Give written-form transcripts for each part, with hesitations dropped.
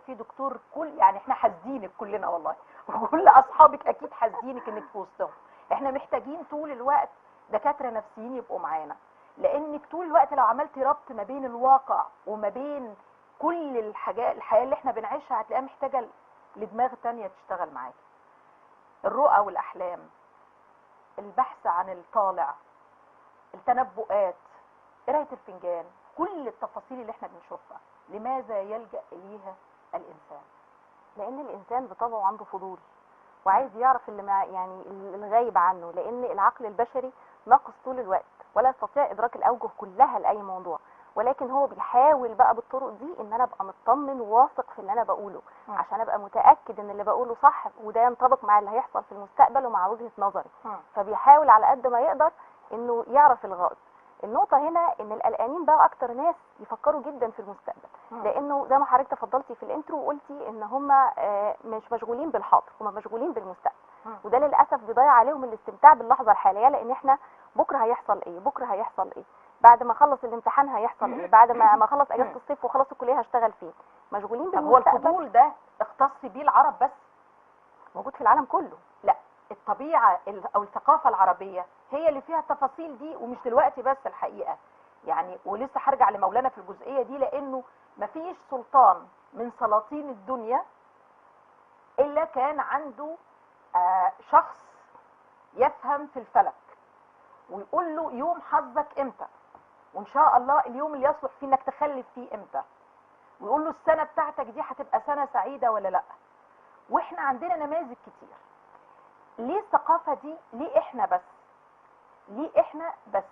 في دكتور، كل يعني احنا حاسدينك كلنا والله وكل اصحابك اكيد حاسدينك انك في وسطهم. احنا محتاجين طول الوقت دكاتره نفسيين يبقوا معانا، لانك طول الوقت لو عملتي ربط ما بين الواقع وما بين كل الحياه اللي احنا بنعيشها هتلاقيها محتاجه لدماغ تانية تشتغل معاكي. الرؤى والاحلام، البحث عن الطالع، التنبؤات، قرايه الفنجان، كل التفاصيل اللي احنا بنشوفها لماذا يلجأ اليها الانسان؟ لان الانسان بطبعه عنده فضول وعايز يعرف اللي يعني الغايب عنه، لان العقل البشري ناقص طول الوقت ولا يستطيع ادراك الاوجه كلها لاي موضوع، ولكن هو بيحاول بقى بالطرق دي ان انا ابقى مطمن وواثق في اللي انا بقوله عشان ابقى متاكد ان اللي بقوله صح وده ينطبق مع اللي هيحصل في المستقبل ومع وجهه نظري. فبيحاول على قد ما يقدر انه يعرف الغائب. النقطه هنا ان القلقانين بقى اكتر ناس يفكروا جدا في المستقبل، لانه زي ما حضرتك تفضلتي في الانترو وقلتي ان هم مش مشغولين بالحاضر، هم مشغولين بالمستقبل، وده للاسف بيضيع عليهم الاستمتاع باللحظه الحاليه، لان احنا بكره هيحصل ايه، بكره هيحصل ايه، بعد ما اخلص الامتحان هيحصل ايه، بعد ما اخلص اجازه الصيف واخلص الكليه هشتغل فين. مشغولين بالمستقبل. طب هو الفضول ده اختص بيه العرب بس؟ موجود في العالم كله. لا، الطبيعه او الثقافه العربيه هي اللي فيها التفاصيل دي، ومش دلوقتي بس الحقيقه يعني. ولسه هرجع لمولانا في الجزئيه دي، لانه مفيش سلطان من سلاطين الدنيا الا كان عنده شخص يفهم في الفلك ويقول له يوم حظك امتى، وان شاء الله اليوم اللي يصلح فيه انك تخلف فيه امتى، ويقول له السنه بتاعتك دي هتبقى سنه سعيده ولا لا. واحنا عندنا نماذج كتير. ليه الثقافه دي؟ ليه احنا بس؟ ليه احنا بس؟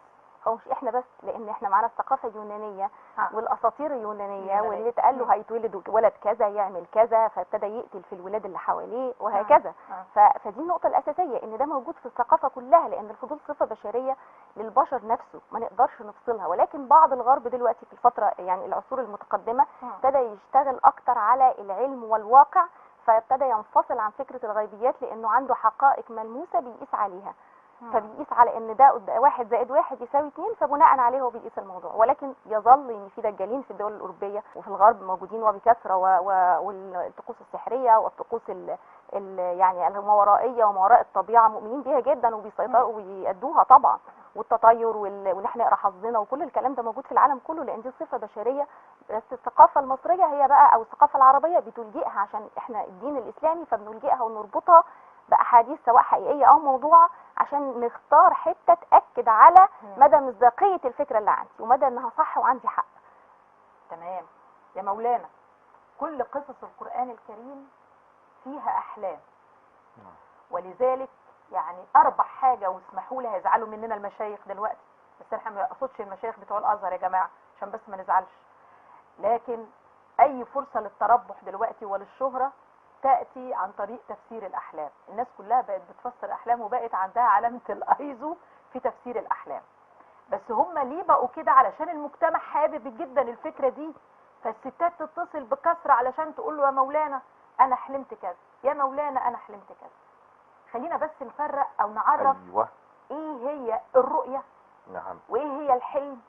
هو مش احنا بس، لان احنا معانا الثقافه اليونانيه والاساطير اليونانيه واللي اتقال له هيتولد ولد كذا يعمل كذا فابتدى يقتل في الولاد اللي حواليه وهكذا. فدي النقطه الاساسيه، ان ده موجود في الثقافه كلها، لان الفضول صفه بشريه للبشر نفسه ما نقدرش نفصلها. ولكن بعض الغرب دلوقتي في الفتره يعني العصور المتقدمه ابتدى يشتغل اكتر على العلم والواقع، فابتدى ينفصل عن فكره الغيبيات، لانه عنده حقائق ملموسه بيقيس عليها، فبيقيس على ان ده 1 زائد 1 يساوي 2، فبناء عليه هو بيقيس الموضوع. ولكن يظل ان في دجالين في الدول الاوروبيه وفي الغرب موجودين وبكثره، والطقوس السحريه والطقوس يعني الماورائيه وما وراء الطبيعه مؤمنين بيها جدا وبيسيطروا وبيأدوها طبعا، والتطير وان احنا نقرا حظنا وكل الكلام ده موجود في العالم كله، لان دي صفه بشريه. بس الثقافه المصريه هي بقى او الثقافه العربيه بتلجئها عشان احنا الدين الاسلامي، فبنلجئها ونربطها باحاديث سواء حقيقيه او موضوعه عشان نختار حته تاكد على مدى مصداقيه الفكره اللي عندي ومدى انها صح وعندي حق. تمام يا مولانا. كل قصص القرآن الكريم فيها أحلام، ولذلك يعني أربح حاجة، واسمحوا لي هيزعلوا مننا المشايخ دلوقتي، بس احنا ما نقصدش المشايخ بتوع الأزهر يا جماعة عشان بس ما نزعلش، لكن أي فرصة للتربح دلوقتي وللشهرة تأتي عن طريق تفسير الأحلام. الناس كلها بقت بتفسر أحلام وبقت عندها علامة الأيزو في تفسير الأحلام. بس هم ليه بقوا كده؟ علشان المجتمع حابب جدا الفكرة دي، فالستات تتصل بكثرة علشان تقول له يا مولانا أنا حلمت كذا، يا مولانا أنا حلمت كذا. خلينا بس نفرق أو نعرف إيه هي الرؤية وإيه هي الحلم،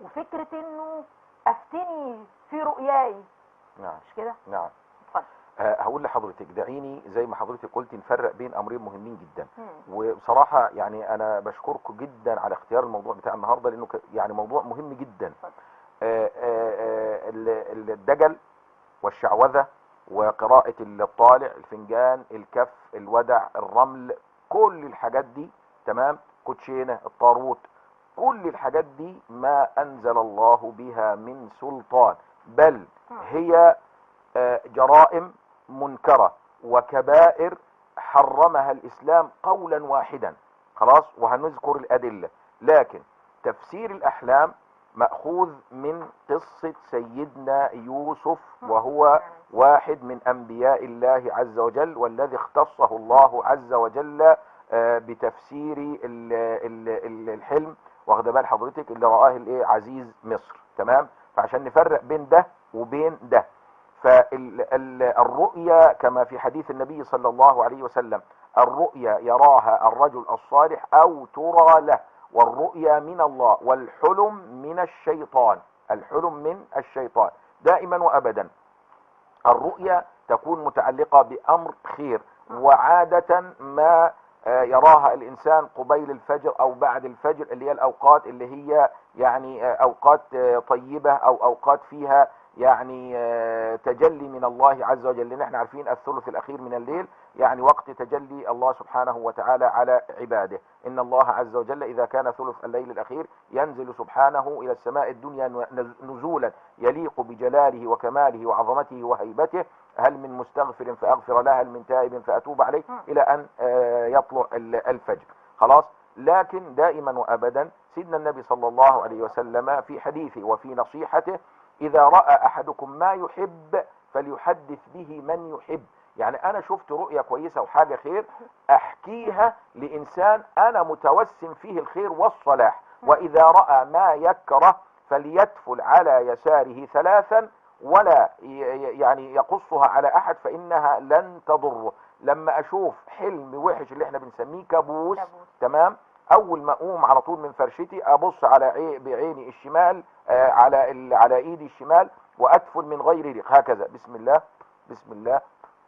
وفكرة إنه أفتني في رؤياي. مش كده؟ اتفضل. هقول لحضرتك، دعيني زي ما حضرتك قلت نفرق بين امرين مهمين جدا. وبصراحه يعني انا بشكركم جدا على اختيار الموضوع بتاع النهارده، لانه يعني موضوع مهم جدا. الدجل والشعوذه وقراءه الطالع، الفنجان، الكف، الودع، الرمل، كل الحاجات دي تمام، كوتشينه، الطاروت، كل الحاجات دي ما انزل الله بها من سلطان، بل هي جرائم منكرة وكبائر حرمها الإسلام قولا واحدا. خلاص، وهنذكر الأدلة. لكن تفسير الأحلام مأخوذ من قصة سيدنا يوسف، وهو واحد من أنبياء الله عز وجل، والذي اختصه الله عز وجل بتفسير الحلم، واخد بال حضرتك، اللي رآه عزيز مصر. تمام، فعشان نفرق بين ده وبين ده، فالرؤيا كما في حديث النبي صلى الله عليه وسلم: الرؤيا يراها الرجل الصالح أو ترى له، والرؤيا من الله، والحلم من الشيطان. الحلم من الشيطان دائما وأبدا. الرؤيا تكون متعلقة بأمر خير، وعادة ما يراها الإنسان قبيل الفجر أو بعد الفجر، اللي هي الأوقات اللي هي يعني أوقات طيبة أو أوقات فيها يعني تجلي من الله عز وجل، لأن احنا عارفين الثلث الأخير من الليل يعني وقت تجلي الله سبحانه وتعالى على عباده. إن الله عز وجل إذا كان ثلث الليل الأخير ينزل سبحانه إلى السماء الدنيا نزولا يليق بجلاله وكماله وعظمته وهيبته. هل من مستغفر فأغفر له، هل من تائب فأتوب عليه، إلى أن يطلع الفجر. خلاص. لكن دائما وأبدا سيدنا النبي صلى الله عليه وسلم في حديثه وفي نصيحته: إذا رأى أحدكم ما يحب فليحدث به من يحب. يعني أنا شفت رؤية كويسة وحاجة خير أحكيها لإنسان أنا متوسم فيه الخير والصلاح. وإذا رأى ما يكره فليتفل على يساره ثلاثا ولا يعني يقصها على أحد فإنها لن تضره. لما أشوف حلم وحش اللي احنا بنسميه كابوس، تمام، أول ما أقوم على طول من فرشتي أبص على بعيني الشمال على إيدي الشمال وأتفل من غير ريق هكذا: بسم الله بسم الله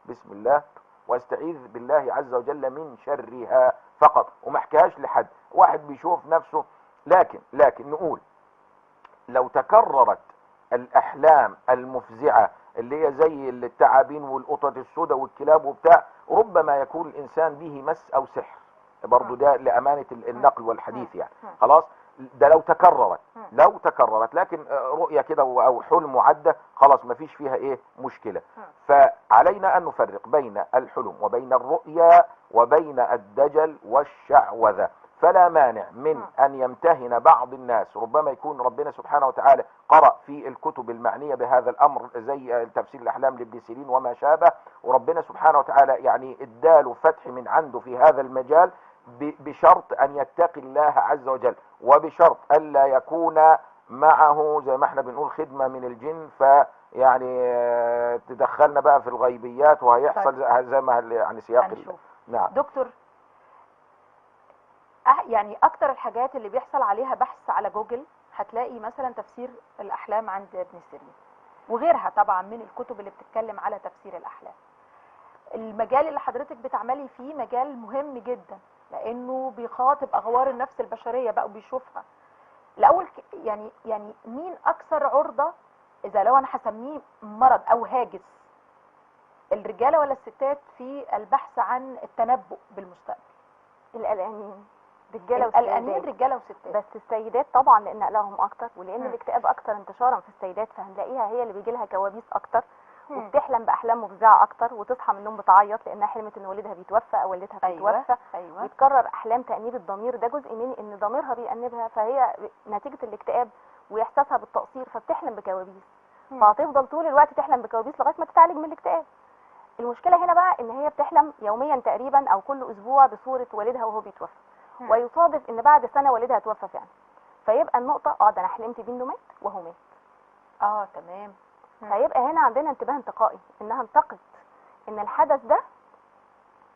بسم الله، واستعيذ بالله عز وجل من شرها فقط، وما احكيهاش لحد. واحد بيشوف نفسه. لكن نقول لو تكررت الأحلام المفزعة اللي هي زي التعابين والقطط السوداء والكلاب وبتاع، ربما يكون الإنسان به مس أو سحر برضو، ده لأمانة النقل والحديث يعني. خلاص. ده لو تكررت لكن رؤية كده أو حلم معدة خلاص ما فيش فيها ايه مشكلة. فعلينا أن نفرق بين الحلم وبين الرؤيا وبين الدجل والشعوذة. فلا مانع من أن يمتهن بعض الناس، ربما يكون ربنا سبحانه وتعالى قرأ في الكتب المعنية بهذا الأمر زي تفسير الأحلام لابن سيرين وما شابه، وربنا سبحانه وتعالى يعني اداله فتح من عنده في هذا المجال، بشرط أن يتقي الله عز وجل، وبشرط ألا يكون معه زي ما احنا بنقول خدمة من الجن فيعني تدخلنا بقى في الغيبيات وهيحصل زي ما يعني سياق. نعم دكتور، يعني اكتر الحاجات اللي بيحصل عليها بحث على جوجل هتلاقي مثلا تفسير الاحلام عند ابن سيرين وغيرها طبعا من الكتب اللي بتتكلم على تفسير الاحلام. المجال اللي حضرتك بتعملي فيه مجال مهم جدا، لانه بيخاطب اغوار النفس البشريه بقى وبيشوفها. الاول يعني مين اكثر عرضه، اذا لو انا هسميه مرض او هاجس، الرجاله ولا الستات في البحث عن التنبؤ بالمستقبل؟ القلقانين رجاله وستات، بس السيدات طبعا لان قلقهم اكتر، ولان الاكتئاب اكتر انتشارا في السيدات، فهنلاقيها هي اللي بيجي لها كوابيس اكتر وبتحلم باحلام مفزعه اكتر، وتصحى من النوم بتعيط لانها حلمت ان والدها بيتوفى او والدتها بتتوفى. أيوة. ويتكرر احلام تانيب الضمير، ده جزء من ان ضميرها بيأنبها، فهي نتيجه الاكتئاب واحساسها بالتقصير فبتحلم بكوابيس، فهتفضل طول الوقت تحلم بكوابيس لغايه ما تتعالج من الاكتئاب. المشكله هنا بقى ان هي بتحلم يوميا تقريبا او كل اسبوع بصوره والدها وهو بيتوفى، ويصادف ان بعد سنه والدها توفى فعلا، فيبقى النقطه ده انا حلمت بيه انه مات وهو مات. تمام. فيبقى هنا عندنا انتباه انتقائي، انها انتقت ان الحدث ده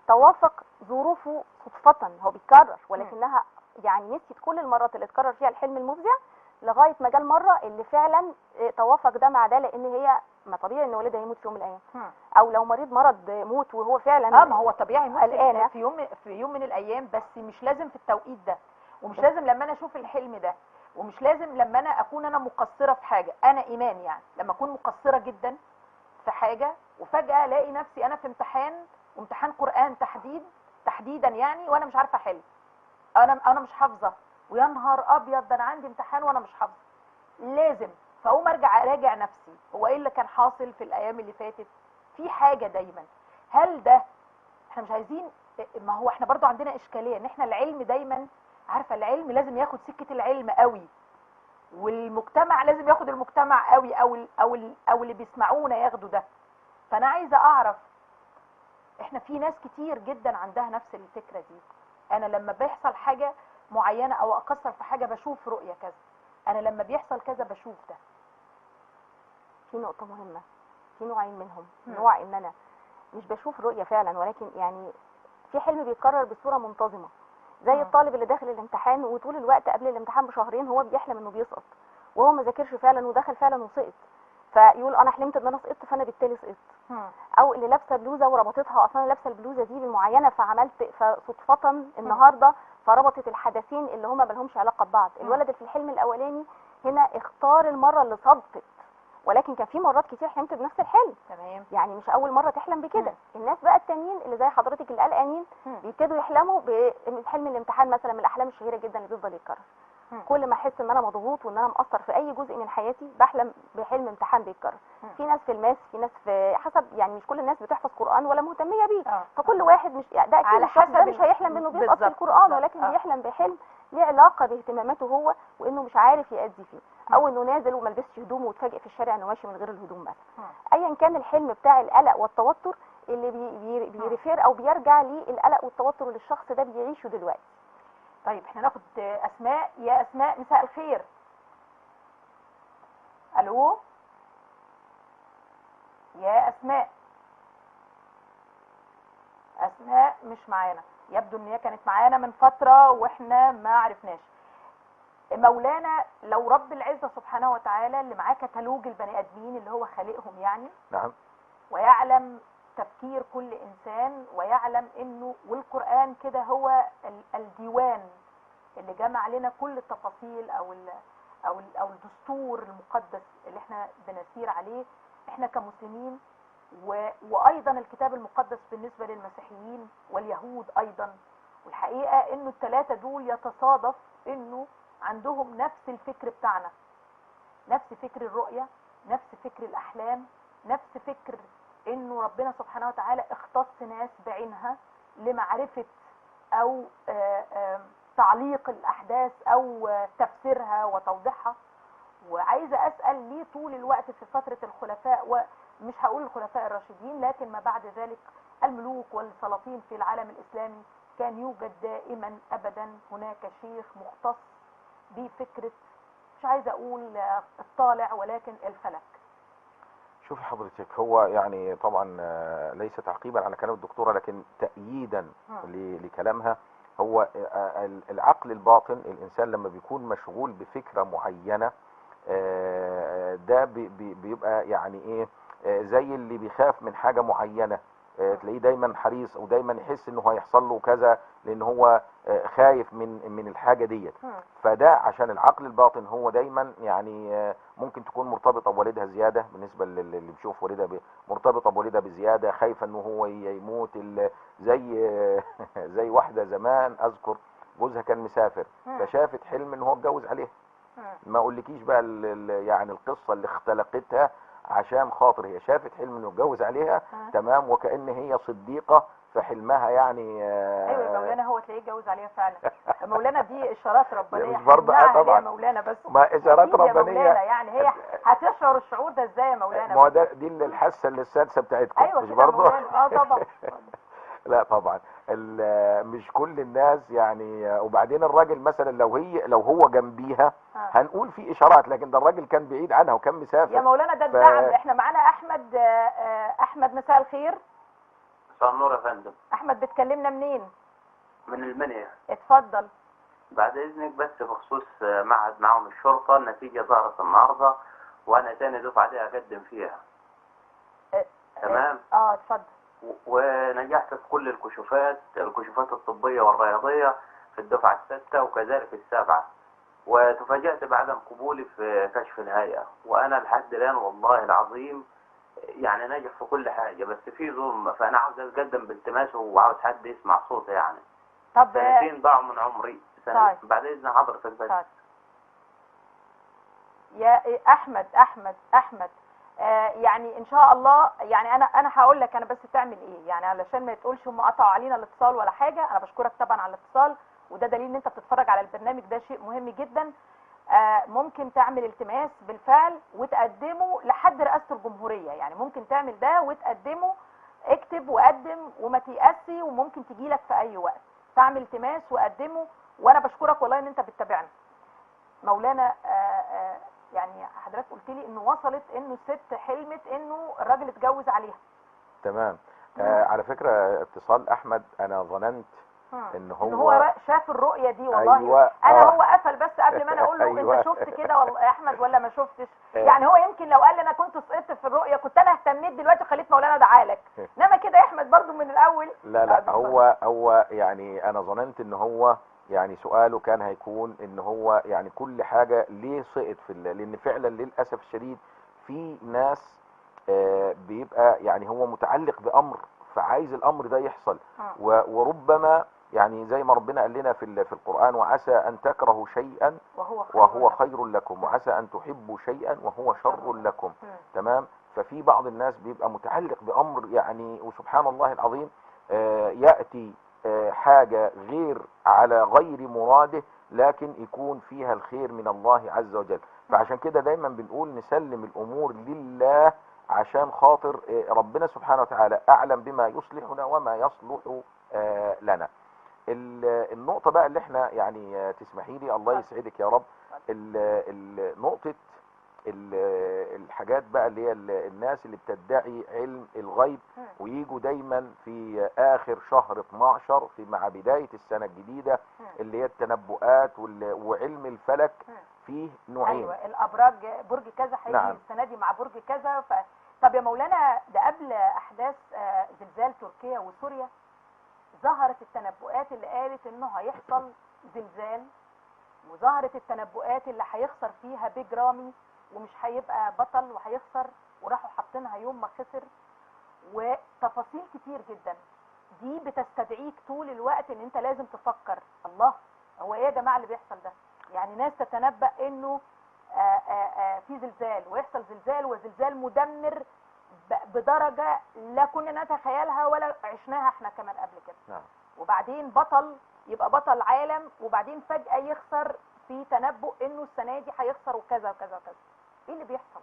توافق ظروفه صدفه، هو بيتكرر، ولكنها يعني نسيت كل المرات اللي اتكرر فيها الحلم المفزع لغايه ما جه المره اللي فعلا توافق ده مع ده، لان هي ما طبيعي ان والدها يموت في يوم من الايام، او لو مريض مرض موت وهو فعلا ما هو طبيعي يموت في يوم من الايام، بس مش لازم في التوقيت ده، ومش لازم لما انا اشوف الحلم ده، ومش لازم لما انا اكون انا مقصره في حاجه. انا ايمان يعني لما اكون مقصره جدا في حاجه وفجاه الاقي نفسي انا في امتحان قران تحديدا يعني، وانا مش عارفه احل، انا مش حافظه، ويا نهار ابيض ده انا عندي امتحان وانا مش حافظه، لازم فاقوم اراجع نفسي، هو ايه اللي كان حاصل في الايام اللي فاتت؟ في حاجه دايما. هل ده احنا مش عايزين؟ ما هو احنا برضو عندنا اشكاليه ان احنا العلم دايما، عارفه العلم لازم ياخد سكه العلم قوي، والمجتمع لازم ياخد المجتمع قوي، او اللي بيسمعونا ياخدوا ده. فانا عايزه اعرف، احنا في ناس كتير جدا عندها نفس الفكره دي. انا لما بيحصل حاجه معينه او اقصر في حاجه بشوف رؤيه كذا، انا لما بيحصل كذا بشوف ده. في نقطه مهمه، في نوعين منهم. نوع ان انا مش بشوف رؤيه فعلا، ولكن يعني في حلم بيتكرر بصوره منتظمه، زي الطالب اللي داخل الامتحان وطول الوقت قبل الامتحان بشهرين هو بيحلم انه بيسقط، وهو ما ذاكرش فعلا ودخل فعلا وسقط. فيقول انا حلمت ان انا سقطت فانا بالتالي سقطت. او اللي لابسه بلوزه وربطتها، اصلا لابسه البلوزه دي بالمعينه فعملت فصدفه النهارده فربطت الحدثين اللي هما مالهمش علاقه ببعض. الولد اللي في الحلم الاولاني هنا اختار المره اللي صدفت، ولكن كان في مرات كتير حلمت بنفس الحلم. تمام. يعني مش اول مره تحلم بكده. الناس بقى التانيين اللي زي حضرتك اللي قلقانين بيبتدوا يحلموا بحلم الامتحان مثلا، من الاحلام الشهيره جدا اللي بيفضل يتكرر. كل ما احس ان انا مضغوط وان انا مقصر في اي جزء من حياتي بحلم بحلم امتحان بيتكرر. في ناس في الماس، في ناس في حسب، يعني مش كل الناس بتحفظ قران ولا مهتميه بيه. فكل واحد مش يعني ده اكيد على الشخص ده حسب مش هيحلم بانه بيسقط في القران، ولكن بيحلم بحلم ليه علاقه باهتماماته هو وانه مش عارف يأدي فيه، او انه نازل وما لبسش هدومه وتفاجئ في الشارع انه ماشي من غير الهدوم مثلا. ايا كان الحلم بتاع القلق والتوتر اللي بيريفير او بيرجع للقلق والتوتر اللي الشخص ده بيعيشه دلوقتي. طيب احنا ناخد اسماء. يا اسماء مساء الخير. الو يا اسماء. اسماء مش معانا، يبدو ان هي كانت معانا من فتره واحنا ما عرفناش. مولانا لو رب العزه سبحانه وتعالى اللي معاه كتالوج البني ادمين اللي هو خالقهم يعني، نعم، ويعلم تفكير كل انسان، ويعلم انه والقران كده هو الديوان اللي جمع لنا كل التفاصيل او الدستور المقدس اللي احنا بنسير عليه احنا كمسلمين، وايضا الكتاب المقدس بالنسبه للمسيحيين واليهود ايضا. والحقيقه انه الثلاثه دول يتصادف انه عندهم نفس الفكر بتاعنا، نفس فكر الرؤيه، نفس فكر الاحلام، نفس فكر انه ربنا سبحانه وتعالى اختص ناس بعينها لمعرفه او تعليق الاحداث او تفسيرها وتوضيحها. وعايزه اسال ليه طول الوقت في فتره الخلفاء، ومش هقول الخلفاء الراشدين لكن ما بعد ذلك الملوك والسلاطين في العالم الاسلامي، كان يوجد دائما ابدا هناك شيخ مختص بفكره، مش عايزه اقول الطالع ولكن الفلك. شوفي حضرتك، هو يعني طبعا ليس تعقيبا على كلام الدكتوره لكن تأييدا لكلامها. هو العقل الباطن، الانسان لما بيكون مشغول بفكره معينه ده بيبقى يعني ايه، زي اللي بيخاف من حاجه معينه، تلاقيه دايما حريص او دايما يحس انه هيحصل له كذا لان هو خايف من الحاجه ديت. فده عشان العقل الباطن هو دايما يعني ممكن تكون مرتبطه بوالدها زياده، بالنسبه للي بيشوف والدها مرتبطه بوالدها بزياده، خايفه انه هو يموت. زي واحده زمان اذكر جوزها كان مسافر فشافت حلم ان هو اتجوز عليها. ما اقولكيش بقى يعني القصه اللي اختلقتها عشان خاطر هي شافت حلم انه اتجوز عليها. تمام، وكأن هي صديقه فحلمها يعني ايوه يا مولانا، هو تلاقيه اتجوز عليها فعلا. مولانا دي اشارات ربانيه مش برضه طبعا يا مولانا، بس ما اشارات ربانيه مولانا، يعني هي هتشعر الشعور ده ازاي يا مولانا؟ ما هو ده دي الحاسه السادسه بتاعتكم. ايوه مش برضه؟ طبعا. لا طبعا مش كل الناس يعني. وبعدين الراجل مثلا لو هو جنبيها هنقول في اشارات، لكن ده الراجل كان بعيد عنها وكان مسافر يا مولانا. ده الدعم. احنا معانا احمد. احمد مساء الخير. مساء النور يا فندم. احمد بتكلمنا منين؟ من المنيا. اتفضل. بعد اذنك بس بخصوص معهد معاون الشرطه، النتيجه ظهرت النهارده وانا تاني دفعه دي اقدم فيها. تمام. اتفضل. ونجحت في كل الكشوفات الطبيه والرياضيه في الدفعه السادسه وكذلك السابعه، وتفاجأت بعدم قبولي في كشف الهيئه، وانا لحد الان والله العظيم يعني ناجح في كل حاجه، بس في ظلم، فانا عاوز اتقدم بالتماس وعاوز حد يسمع صوتي يعني. طب سنتين ضاعوا من عمري. طيب. بعد اذن حضرتك بس. طيب. يا احمد يعني ان شاء الله، يعني انا هقول لك انا بس تعمل ايه، يعني علشان ما تقولش هم قطعوا علينا الاتصال ولا حاجه. انا بشكرك طبعا على الاتصال، وده دليل ان انت بتتفرج على البرنامج، ده شيء مهم جدا. ممكن تعمل التماس بالفعل وتقدمه لحد رئاسة الجمهورية، يعني ممكن تعمل ده وتقدمه، اكتب وقدم وما تيأسي، وممكن تجيلك في اي وقت. تعمل التماس وقدمه، وانا بشكرك والله ان انت بتتابعنا. مولانا يعني حضرتك قلت لي انه وصلت انه الست حلمت انه الراجل اتجوز عليها. تمام. على فكرة اتصال احمد انا ظننت ان هو شاف الرؤيه دي والله. أيوة. انا هو قفل بس قبل ما انا اقول له أيوة. انت شفت كده والله يا احمد ولا ما شفتش؟ يعني هو يمكن لو قال لي انا كنت سقطت في الرؤيه كنت انا اهتميت دلوقتي وخليت مولانا دعالك، انما كده يا احمد برضو من الاول. لا هو يعني انا ظننت ان هو يعني سؤاله كان هيكون ان هو يعني كل حاجه ليه سقط لان فعلا للاسف الشديد في ناس بيبقى يعني هو متعلق بامر فعايز الامر ده يحصل، وربما يعني زي ما ربنا قال لنا في القرآن وعسى أن تكرهوا شيئا وهو خير لكم وعسى أن تحبوا شيئا وهو شر لكم. تمام. ففي بعض الناس بيبقى متعلق بأمر يعني وسبحان الله العظيم يأتي حاجة على غير مراده لكن يكون فيها الخير من الله عز وجل. فعشان كده دايما بنقول نسلم الأمور لله عشان خاطر ربنا سبحانه وتعالى أعلم بما يصلحنا وما يصلح لنا. النقطة بقى اللي احنا يعني تسمحي لي الله يسعدك يا رب، نقطة الحاجات بقى اللي هي الناس اللي بتدعي علم الغيب ويجوا دايما في اخر شهر 12 مع بداية السنة الجديدة اللي هي التنبؤات وعلم الفلك فيه نوعين. ايوه الابراج برج كذا هيجي نعم. السنة دي مع برج كذا طب يا مولانا ده قبل احداث زلزال تركيا وسوريا ظهرت التنبؤات اللي قالت انه هيحصل زلزال، وظهرت التنبؤات اللي هيخسر فيها بيج رامي ومش هيبقى بطل وهيخسر، وراحوا حاطينها يوم ما خسر، وتفاصيل كتير جدا. دي بتستدعيك طول الوقت ان انت لازم تفكر الله هو ايه يا جماعه اللي بيحصل ده؟ يعني ناس تتنبأ انه في زلزال ويحصل زلزال وزلزال مدمر بدرجة لا كنا نتخيلها ولا عشناها احنا كمان قبل كده. نعم. وبعدين بطل يبقى بطل عالم وبعدين فجأة يخسر في تنبؤ انه السنة دي هيخسر وكذا وكذا وكذا. ايه اللي بيحصل؟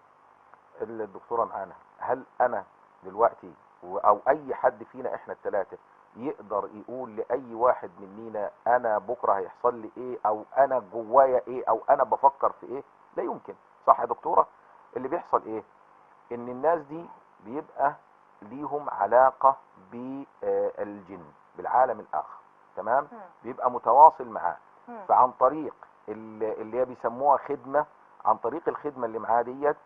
الدكتورة معانا، هل انا دلوقتي او اي حد فينا احنا الثلاثة يقدر يقول لاي واحد مننا انا بكرة هيحصل لي ايه او انا جوايا ايه او انا بفكر في ايه؟ لا يمكن. صح يا دكتورة؟ اللي بيحصل ايه؟ ان الناس دي بيبقى ليهم علاقة بالجن بالعالم الاخر. تمام. بيبقى متواصل معاه، فعن طريق اللي هي بيسموها خدمة، عن طريق الخدمة اللي معاه ديت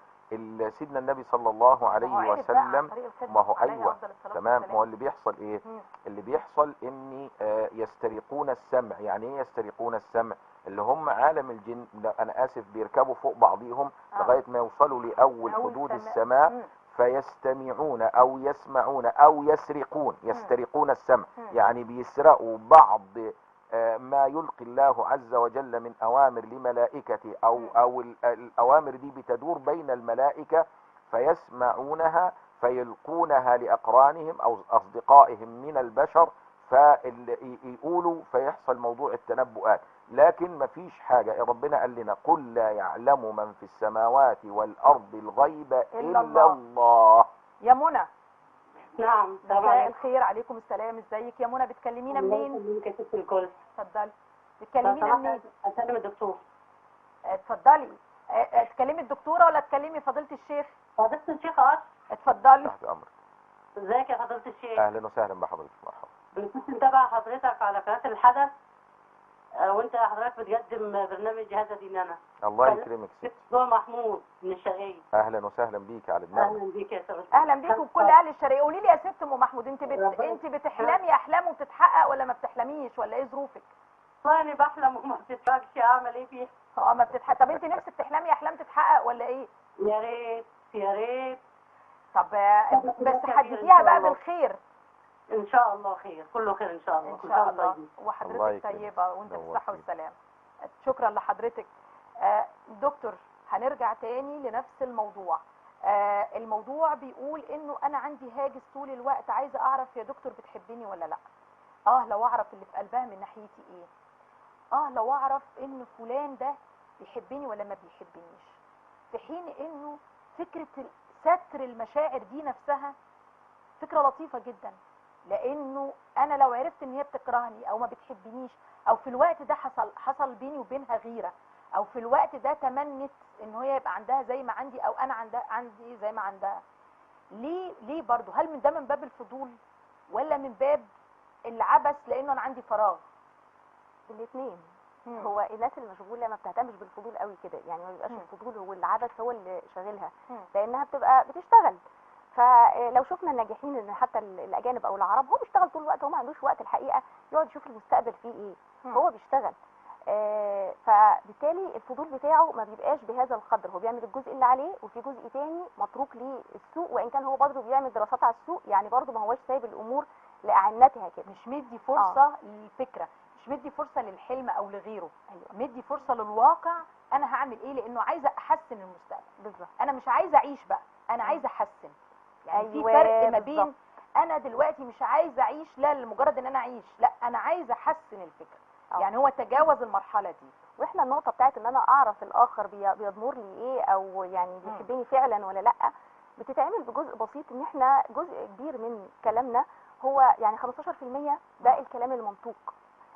سيدنا النبي صلى الله عليه وسلم. ما هو ايوه تمام. ما هو اللي بيحصل ايه؟ اللي بيحصل ان يسترقون السمع. يعني ايه يسترقون السمع؟ اللي هم عالم الجن، انا اسف، بيركبوا فوق بعضهم لغايه ما يوصلوا لاول حدود السماء فيستمعون او يسمعون او يسترقون السمع. يعني بيسرقوا بعض ما يلقي الله عز وجل من اوامر لملائكته او الاوامر دي بتدور بين الملائكه فيسمعونها فيلقونها لاقرانهم او اصدقائهم من البشر فيقولوا فيحصل موضوع التنبؤات. لكن مفيش حاجة. ربنا قال لنا قل لا يعلم من في السماوات والأرض الغيب إلا الله. يا منى. نعم. مساء الخير. عليكم السلام. ازيك يا منى؟ بتكلمينا منين؟ اتفضلي. بتكلمينا منين؟ أكلم الدكتور. اتفضلي. تكلمي الدكتورة ولا تكلمي فضيلة الشيخ؟ فضيلة الشيخ أشرف. اتفضلي. تحت أمرك. ازيك يا فضيلة الشيخ؟ أهلا وسهلا بحضرتك. مرحبا. أنا كنت متابعة حضرتك على قناة الحدث وانت حضرتك بتقدم برنامج هذا ديننا. الله يكرمك ستي. دكتور محمود من الشرقية. اهلا وسهلا بيك على النعمة. اهلا بيك يا سيدي. اهلا بيك وبكل اهل الشرقية. قولي لي يا ست ام محمود انت بتحلمي احلام وبتتحقق ولا ما بتحلميش ولا ايه ظروفك؟ والله انا بحلم وما بتتفرجش، اعمل ايه فيها؟ ما بتتحقق. طب انت نفسك تحلمي احلام تتحقق ولا ايه؟ يا ريت يا ريت. طب بس حدديها بقى بالخير. ان شاء الله خير، كله خير ان شاء الله. ان شاء الله. وحضرتك طيبه وانت بالصحه والسلام. شكرا لحضرتك. دكتور هنرجع تاني لنفس الموضوع. الموضوع بيقول انه انا عندي هاجس طول الوقت، عايزه اعرف يا دكتور بتحبني ولا لا. لو اعرف اللي في قلبها من ناحيتي ايه. لو اعرف ان فلان ده بيحبني ولا ما بيحبنيش. في حين انه فكره ستر المشاعر دي نفسها فكره لطيفه جدا، لانه انا لو عرفت ان هي بتكرهني او ما بتحبنيش او في الوقت ده حصل بيني وبينها غيره او في الوقت ده تمنت ان هي يبقى عندها زي ما عندي او انا عندي زي ما عندها، ليه برضو؟ هل من ده من باب الفضول ولا من باب العبث لانه انا عندي فراغ؟ الاثنين. هو الناس المشغوله ما بتهتمش بالفضول قوي كده، يعني ما بيبقاش الفضول هو العبث هو اللي شاغلها، لانها بتبقى بتشتغل. فلو شفنا الناجحين ان حتى الاجانب او العرب، هو بيشتغل طول الوقت، هو ما عندوش وقت الحقيقه يقعد يشوف المستقبل فيه ايه، هو بيشتغل. فبالتالي الفضول بتاعه ما بيبقاش بهذا القدر، هو بيعمل الجزء اللي عليه وفي جزء تاني متروك ليه السوق، وان كان هو برضه بيعمل دراسات على السوق، يعني برضه ما هوش سايب الامور لاعنتها كده، مش مدي فرصه للفكره، مش مدي فرصه للحلم او لغيره. أيوة. مدي فرصه للواقع، انا هعمل ايه لانه عايزه احسن المستقبل. بالظبط. انا مش عايزه اعيش بقى، انا عايزه احسن. يعني أيوة في فرق ما بالظبط. بين انا دلوقتي مش عايزه اعيش لا لمجرد ان انا اعيش، لا انا عايزه احسن الفكره. يعني هو تجاوز المرحله دي. واحنا النقطه بتاعت ان انا اعرف الاخر بيضمر لي ايه او يعني بيحبني فعلا ولا لا، بتتعمل بجزء بسيط، ان احنا جزء كبير من كلامنا هو يعني 15% ده الكلام المنطوق،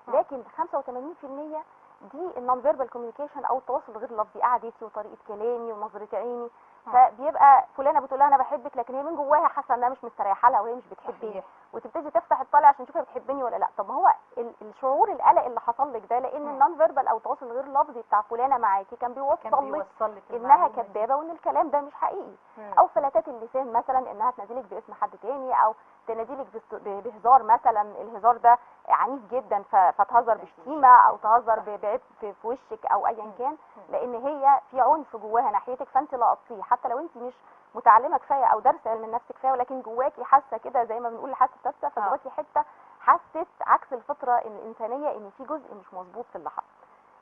لكن 85% دي النون فيربال كوميونيكيشن او التواصل الغير لفظي، قعدتي وطريقه كلامي ونظره عيني. فبيبقى فلانه بتقول لها انا بحبك، لكن هي من جواها حاسه انها مش مستريحه لها وهي مش بتحبني، وتبتدي تفتح الطالع عشان تشوفها بتحبني ولا لا. طب ما هو الشعور القلق اللي حصل لك ده لان النون فيربال او التواصل الغير لفظي بتاع فلانه معاكي كان بيوصل لك انها كدابه وان الكلام ده مش حقيقي. او فلتات اللسان مثلا، انها تناديلك باسم حد تاني او تناديلك بهزار، مثلا الهزار ده عنيف جدا فتهزر بشتيمه او تهزر بعيب في وشك او ايا كان، لان هي في عنف جواها ناحيتك فانت لقطتيه، حتى لو انت مش متعلمه كفايه او دارسه علم النفس كفايه، ولكن جواكي حاسه كده زي ما بنقول حاسه سادسه، فجواكي حته حست عكس الفطره الانسانيه ان في جزء مش مظبوط في اللي حصل.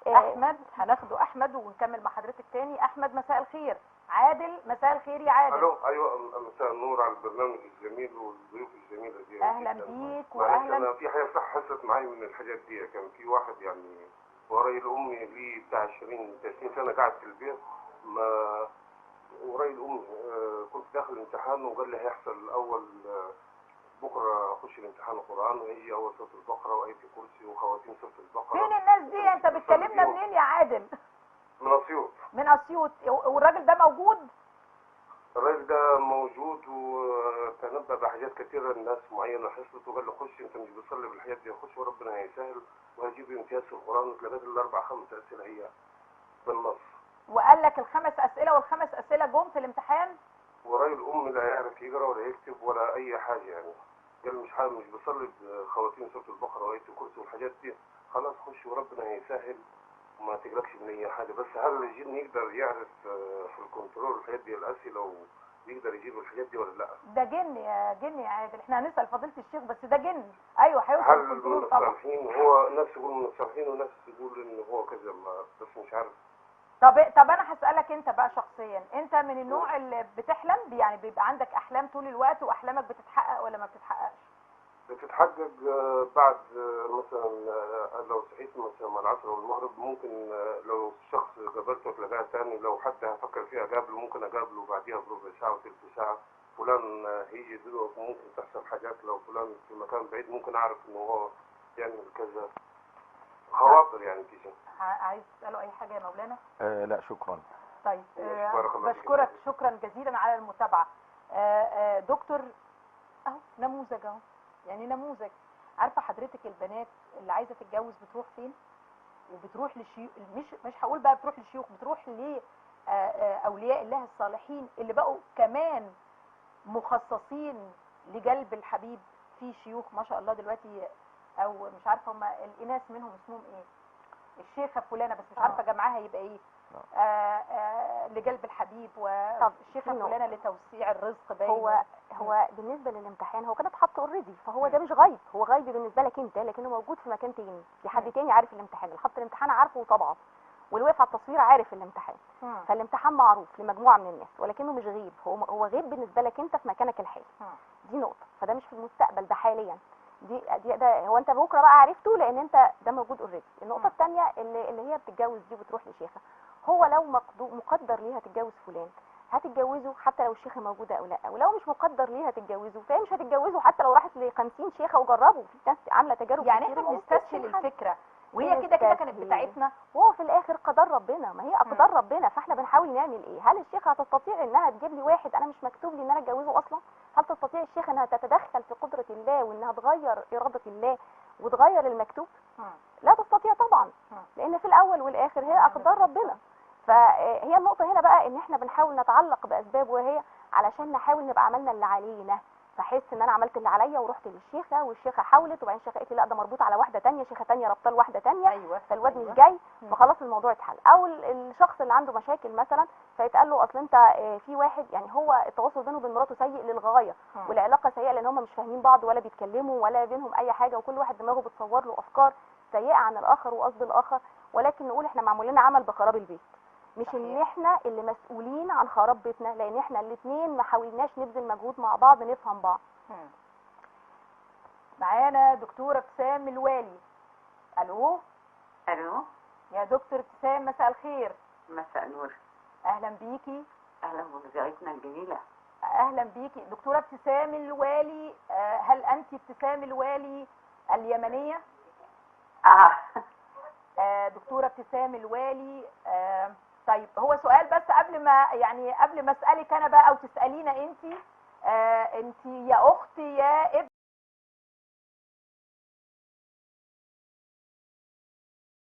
احمد، هناخده احمد ونكمل مع حضرتك تاني. احمد مساء الخير. عادل مساء الخير يا عادل. الو. ايوه مساء النور على البرنامج الجميل والضيوف الجميله دي. اهلا بيك واهلا. انا في حاجه صح حصلت معايا من الحاجات دي. كان في واحد يعني قريب امي ليه بتاع 20 30 سنه قاعد في البيت، ما قريب امي كنت داخل الامتحان وقال لي هيحصل اول بكره اخش الامتحان القران وهيجي اول سوره البقره وايه الكرسي وخواتيم سوره البقره. مين الناس دي؟ انت بتكلمنا منين يا عادل؟ من اسيوط. من اسيوط. والراجل ده موجود؟ الراجل ده موجود وتنبأ بحاجات كثيرة الناس معينة حصلت وقال له خش انت مش بتصلي بالحاجات دي، خش وربنا هيسهل وهجيب امتياز في القرآن. وتلاقيت الاربع خمس اسئلة هي بالنص. وقال لك الخمس اسئلة والخمس اسئلة جم في الامتحان؟ وراجل امي لا يعرف يقرا ولا يكتب ولا اي حاجة يعني. قال مش حابب مش بصلي بخواتيم سورة البقرة وآية الكرسي والحاجات دي، خلاص خش وربنا هيسهل وما تقلقش من اي حاجة. بس هل الجن يقدر يعرف في الكنترول الحاجات دي الاسئلة يقدر يجيب الحاجات دي ولا لا؟ ده جن يا عادل. احنا هنسال فضيله الشيخ، بس ده جن. ايوه هيوصل هل الكنترول من طبعا. الصالحين؟ هو ناس يقول من الصالحين وناس يقول ان هو كذا، بس مش عارف. طب انا هسالك انت بقى شخصيا، انت من النوع اللي بتحلم يعني بيبقى عندك احلام طول الوقت واحلامك بتتحقق ولا ما بتتحققش؟ بتتحقق بعد مثلا لو صحيت مثلا مع العصر والمغرب، ممكن لو شخص قابلته تلاقيه تاني، لو حد هفكر فيه اقابله ممكن اقابله بعديها بربع ساعه وثلث ساعه. فلان هيجي دلوقتي ممكن تحصل حاجات، لو فلان في مكان بعيد ممكن اعرف انه هو يعمل كذا. خواطر يعني تيجي. عايز تساله اي حاجه يا مولانا؟ لا شكرا. طيب بشكرك شكرا جزيلا على المتابعه. دكتور اهو نموذج اهو، يعني نموذج. عارفه حضرتك البنات اللي عايزه تتجوز بتروح فين؟ وبتروح للشيوخ، مش هقول بقى بتروح للشيوخ، بتروح ل اولياء الله الصالحين اللي بقوا كمان مخصصين لجلب الحبيب. في شيوخ ما شاء الله دلوقتي، او مش عارفه هم الاناث منهم اسمهم ايه، الشيخه فلانه بس مش عارفه جمعها يبقى ايه، لجلب الحبيب، والشيخه فلانه لتوسيع الرزق. باين هو بالنسبه للامتحان هو كده اتحط اوريدي، فهو ده مش غيب، هو غيب بالنسبه لك انت، لكنه موجود في مكان تاني، في حد تاني عارف الامتحان، اللي حط الامتحان عارفه وطبعه، واللي واقف على التصوير عارف الامتحان. فالامتحان معروف لمجموعه من الناس، ولكنه مش غيب، هو غيب بالنسبه لك انت في مكانك الحالي. دي نقطه. فده مش في المستقبل، ده حاليا. ده هو انت بكره بقى عرفته لان انت ده موجود اوريدي. النقطه الثانيه اللي هي بتتجوز دي وبتروح لشيخه، هو لو مقدر ليها تتجوز فلان هتتجوزه حتى لو الشيخه موجوده او لا، ولو مش مقدر ليها تتجوزه فهي مش هتتجوزه حتى لو راحت ل 50 شيخه وجربوا. في ناس عامله تجارب يعني احنا بنستسهل الفكره، وهي كده كانت بتاعتنا، وهو في الاخر قدر ربنا، ما هي اقدار ربنا. فاحنا بنحاول نعمل ايه؟ هل الشيخه هتستطيع انها تجيب لي واحد انا مش مكتوب لي ان انا اتجوزه اصلا؟ هل تستطيع الشيخ انها تتدخل في قدرة الله وانها تغير إرادة الله وتغير المكتوب؟ لا تستطيع طبعا، لان في الاول والاخر هي اقدار ربنا. فهي النقطة هنا بقى ان احنا بنحاول نتعلق باسباب، وهي علشان نحاول نبقى عملنا اللي علينا. فحس ان انا عملت اللي عليا ورحت للشيخه، والشيخه حاولت، وبعدين الشيخه قالت لي لا ده مربوط على واحده ثانيه، شيخه ثانيه رابطه لواحده ثانيه، ايوه فالواد مش جاي، فخلاص الموضوع اتحل. او الشخص اللي عنده مشاكل مثلا فيتقال له اصل انت في واحد يعني هو التواصل بينه وبين مراته سيء للغايه، والعلاقه سيئه لان هم مش فاهمين بعض ولا بيتكلموا ولا بينهم اي حاجه، وكل واحد دماغه بتصور له افكار سيئه عن الاخر وقصد الاخر، ولكن نقول احنا معمول لنا عمل بخراب البيت، مش صحيح. ان احنا اللي مسؤولين عن خراب بيتنا، لان احنا الاثنين ما حاولناش نبذل مجهود مع بعض نفهم بعض. معانا دكتورة ابتسام الوالي. الو. الو. يا دكتور ابتسام مساء الخير. مساء النور. اهلا بيكي. اهلا بمذيعتنا الجميله. اهلا بيكي دكتورة ابتسام الوالي. هل انت ابتسام الوالي اليمنية؟ دكتورة ابتسام الوالي. طيب هو سؤال بس قبل ما اسالك انا بقى او تسالينا انت. انت يا اختي يا